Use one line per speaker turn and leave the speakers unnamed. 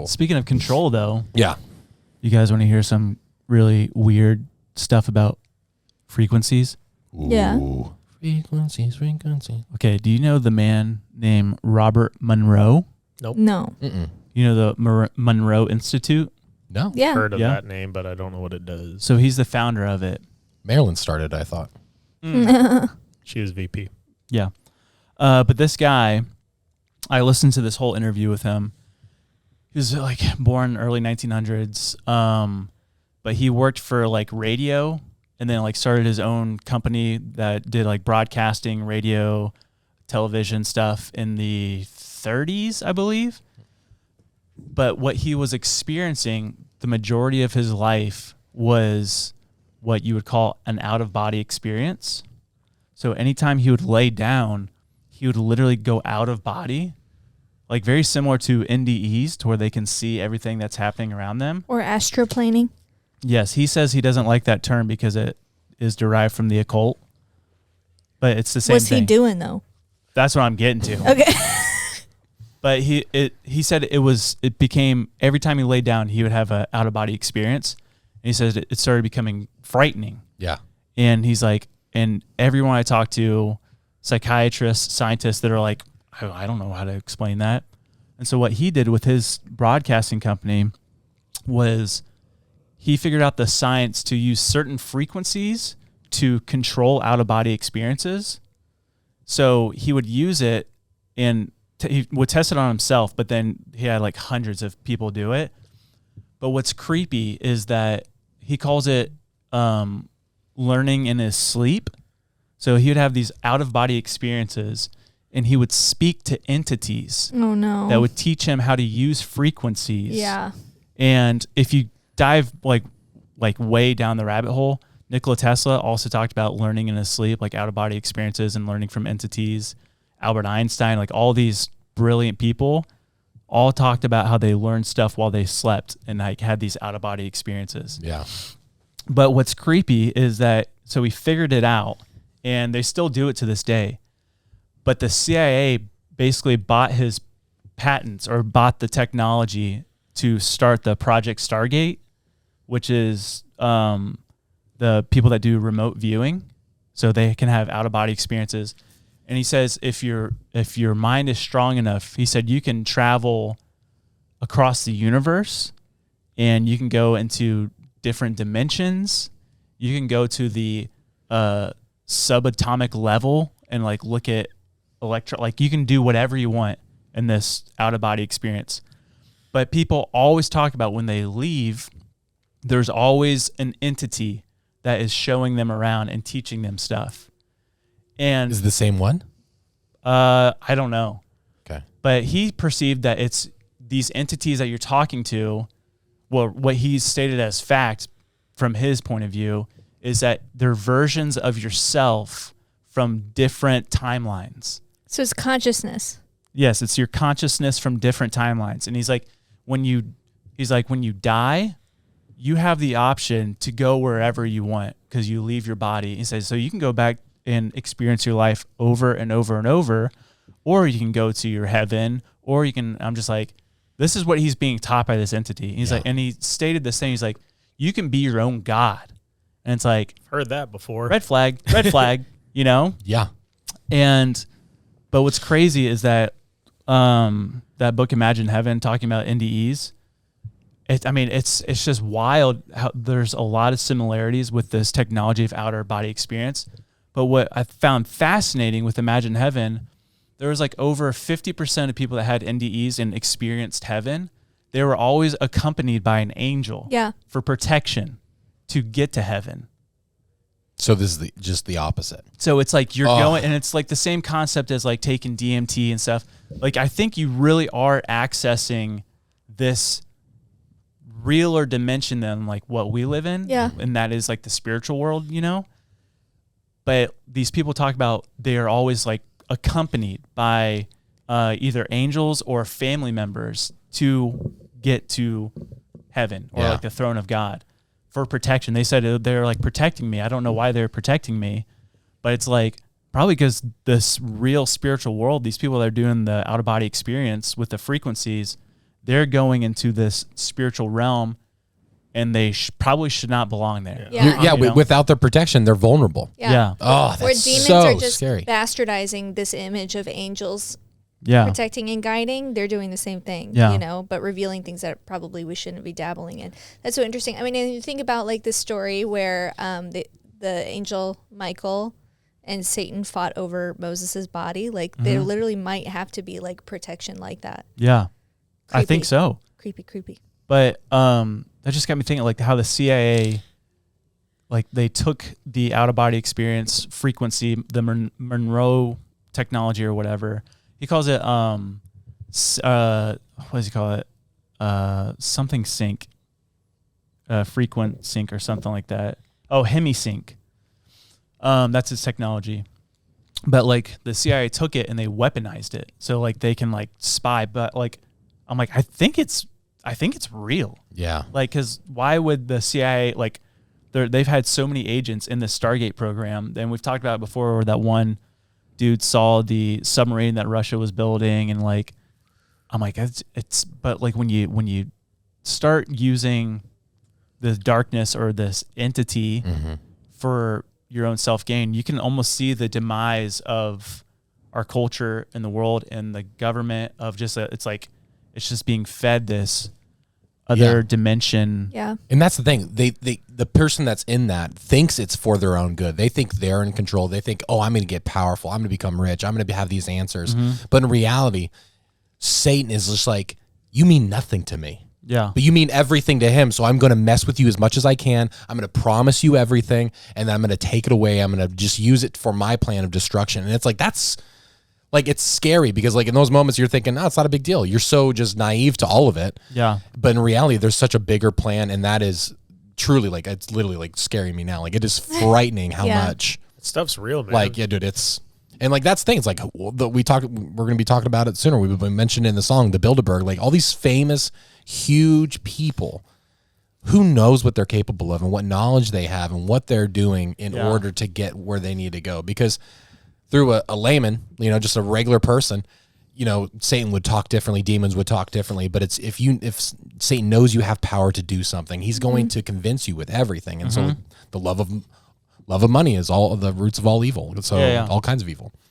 control.
Speaking of control, though.
Yeah.
You guys want to hear some really weird stuff about frequencies?
Yeah.
Ooh. Frequencies.
Okay, do you know the man named Robert Monroe?
Nope.
No.
Mm-mm.
You know the Monroe Institute?
No.
Yeah.
Heard of
Yeah.
that name, but I don't know what it does.
So he's the founder of it.
Maryland started, I thought.
She was VP.
Yeah. But this guy, I listened to this whole interview with him. He was like born early 1900s. But he worked for like radio and then like started his own company that did like broadcasting, radio, television stuff in the 30s, I believe. But what he was experiencing the majority of his life was what you would call an out-of-body experience. So anytime he would lay down, he would literally go out of body, like very similar to NDEs, to where they can see everything that's happening around them.
Or astroplaning.
Yes, he says he doesn't like that term because it is derived from the occult, but it's the same
What's
thing.
he doing though?
That's what I'm getting to.
Okay.
But he said it became, every time he laid down, he would have an out-of-body experience. And he says it started becoming frightening.
Yeah.
And he's like, and everyone I talk to, psychiatrists, scientists that are like, I don't know how to explain that. And so what he did with his broadcasting company was he figured out the science to use certain frequencies to control out-of-body experiences. So he would use it and he would test it on himself, but then he had like hundreds of people do it. But what's creepy is that he calls it learning in his sleep. So he would have these out-of-body experiences and he would speak to entities
Oh no.
that would teach him how to use frequencies.
Yeah.
And if you dive like way down the rabbit hole, Nikola Tesla also talked about learning in his sleep, like out-of-body experiences and learning from entities. Albert Einstein, like all these brilliant people all talked about how they learned stuff while they slept and like had these out-of-body experiences.
Yeah.
But what's creepy is that, so we figured it out and they still do it to this day. But the CIA basically bought his patents or bought the technology to start the Project Stargate, which is the people that do remote viewing. So they can have out-of-body experiences. And he says if your mind is strong enough, he said you can travel across the universe and you can go into different dimensions. You can go to the subatomic level and like look at like you can do whatever you want in this out-of-body experience. But people always talk about when they leave, there's always an entity that is showing them around and teaching them stuff. And
Is it the same one?
I don't know.
Okay.
But he perceived that it's these entities that you're talking to, well, what he's stated as fact from his point of view is that they're versions of yourself from different timelines.
So it's consciousness.
Yes, it's your consciousness from different timelines. And he's like, when you die, you have the option to go wherever you want because you leave your body. He says, so you can go back and experience your life over and over and over, or you can go to your heaven, or you can, I'm just like, this is what he's being taught by this entity. He's like, and he stated this thing, he's like, you can be your own God. And it's like,
Heard that before.
red flag, you know?
Yeah.
But what's crazy is that that book Imagine Heaven, talking about NDEs, it's just wild how there's a lot of similarities with this technology of outer body experience. But what I found fascinating with Imagine Heaven, there was like over 50% of people that had NDEs and experienced heaven, they were always accompanied by an angel for protection to get to heaven.
So this is just the opposite.
So it's like you're going, and it's like the same concept as like taking DMT and stuff. Like I think you really are accessing this realer dimension than like what we live in.
Yeah.
And that is like the spiritual world, you know? But these people talk about they are always like accompanied by either angels or family members to get to heaven or like the throne of God for protection. They said they're like protecting me. I don't know why they're protecting me, but it's like probably because this real spiritual world, these people that are doing the out-of-body experience with the frequencies, they're going into this spiritual realm, and they probably should not belong there.
Yeah.
Yeah,
You know?
without their protection, they're vulnerable.
Yeah.
Oh,
Where
that's
demons
so
are just
scary.
bastardizing this image of angels
Yeah.
protecting and guiding, they're doing the same thing,
Yeah.
you know, but revealing things that probably we shouldn't be dabbling in. That's so interesting. I mean, and you think about like this story where the angel Michael and Satan fought over Moses's body. Like there literally might have to be like protection like that.
Yeah. I
Creepy.
think so.
Creepy.
But that just got me thinking, like how the CIA, like they took the out of body experience frequency, the Monroe technology or whatever. He calls it what does he call it? Something sync, frequent sync or something like that. Oh, hemisync. That's his technology. But like the CIA took it and they weaponized it, so like they can like spy. But like I'm like I think it's real.
Yeah.
Like, because why would the CIA, like, they've had so many agents in the Stargate program, and we've talked about it before, where that one dude saw the submarine that Russia was building, and like, I'm like, it's but like when you start using the darkness or this entity for your own self gain, you can almost see the demise of our culture and the world and the government of just it's just being fed this other dimension.
Yeah.
And that's the thing. The person that's in that thinks it's for their own good. They think they're in control. They think, oh, I'm going to get powerful. I'm going to become rich. I'm going to have these answers. But in reality, Satan is just like, you mean nothing to me.
Yeah.
But you mean everything to him. So I'm going to mess with you as much as I can. I'm going to promise you everything. And then I'm going to take it away. I'm going to just use it for my plan of destruction. And it's like, that's like, it's scary because like in those moments you're thinking, no, it's not a big deal. You're so just naive to all of it.
Yeah.
But in reality, there's such a bigger plan. And that is truly like, it's literally like scaring me now. Like it is frightening how much.
That stuff's real, man.
Like, yeah, dude, it's, and like that's the thing. It's like we're going to be talking about it sooner. We've been mentioned in the song, the Bilderberg, like all these famous, huge people. Who knows what they're capable of and what knowledge they have and what they're doing in order to get where they need to go. Because through a layman, you know, just a regular person, you know, Satan would talk differently, demons would talk differently. But it's if Satan knows you have power to do something, he's going to convince you with everything. And so the love of money is all the roots of all evil. So all kinds of evil.